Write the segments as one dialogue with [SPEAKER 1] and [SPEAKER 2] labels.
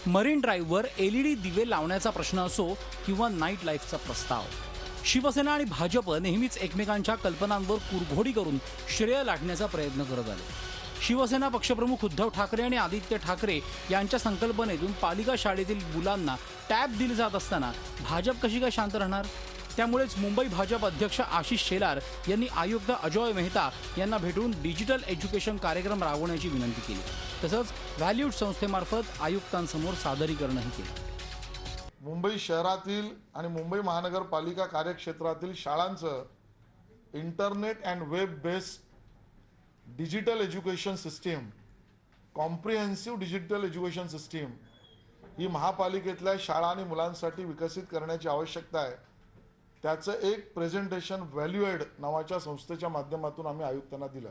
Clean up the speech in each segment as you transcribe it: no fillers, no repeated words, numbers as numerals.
[SPEAKER 1] Marine ड्राईव्हवर LED दिवे लावण्याचा प्रश्न असो किंवा नाईट लाईफचा प्रस्ताव, शिवसेना आणि भाजप नेहमीच एकमेकांच्या कल्पनांवर कुरघोडी करून श्रेय लाटण्याचा प्रयत्न करत आले। शिवसेना पक्षप्रमुख उद्धव ठाकरे आणि आदित्य ठाकरे यांच्या संकल्पनेतून पालिका शाळेतील मुलांना टॅब दिले जात असताना भाजप कशी काय शांत राहणार? त्यामुळेच मुंबई भाजप अध्यक्ष आशिष शेलार यांनी आयुक्त अजॉय मेहता यांना भेटून डिजिटल एज्युकेशन कार्यक्रम राबवण्याची विनंती केली। तसंच व्हॅल्यूड संस्थेमार्फत आयुक्तांसमोर सादरीकरणही केले।
[SPEAKER 2] मुंबई शहरातील आणि मुंबई महानगरपालिका कार्यक्षेत्रातील शाळांचं internet and web based digital education system, comprehensive digital education system ही महापालिकेतल्या शाळा आणि मुलांसाठी विकसित करण्याची आवश्यकता आहे। त्याचं एक प्रेझेंटेशन व्हॅल्यूएड नावाच्या संस्थेच्या माध्यमातून आम्ही आयुक्तांना दिलं।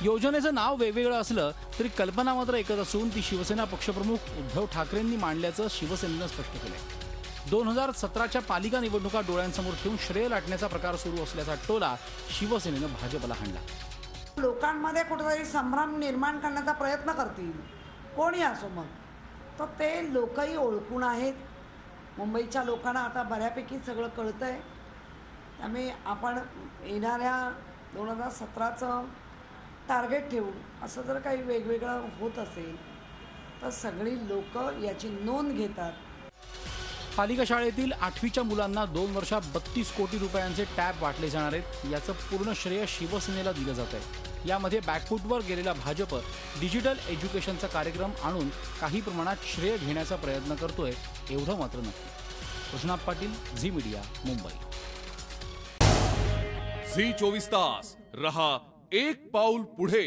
[SPEAKER 1] योजनेचं नाव वेगवेगळं असलं तरी कल्पना मात्र एकच असून ती शिवसेना पक्षप्रमुख उद्धव ठाकरेंनी मांडल्याचं शिवसेनेनं स्पष्ट केलंय। 2017च्या पालिका निवडणुका डोळ्यांसमोर ठेवून श्रेय लाटण्याचा प्रकार सुरू असल्याचा टोला शिवसेनेनं भाजपला हाणला।
[SPEAKER 3] लोकांमध्ये कुठेतरी संभ्रम निर्माण करण्याचा प्रयत्न करतील, कोणी असो मग, तर ते लोकही ओळखून आहेत। मुंबईच्या लोकांना आता बऱ्यापैकी सगळं कळतंय। त्यामुळे आपण येणाऱ्या 2017चं टार्गेट ठेवून असं जर काही वेगवेगळं होत असेल तर सगळी लोक याची नोंद घेतात।
[SPEAKER 1] पालिका शाळेतील 8वीच्या मुलांना 2 वर्षात 32 कोटी रुपयांचे टॅब वाटले जाणार आहेत। याचं पूर्ण श्रेय शिवसेनेला दिलं जात आहे। यामध्ये बॅकफूटवर गेलेला भाजप डिजिटल एज्युकेशनचा कार्यक्रम आणून काही प्रमाणात श्रेय घेण्याचा प्रयत्न करतोय, एवढं मात्र नक्की। कृष्णा पाटील, झी मीडिया, मुंबई।
[SPEAKER 4] झी 24 तास रहा एक पाऊल पुढे।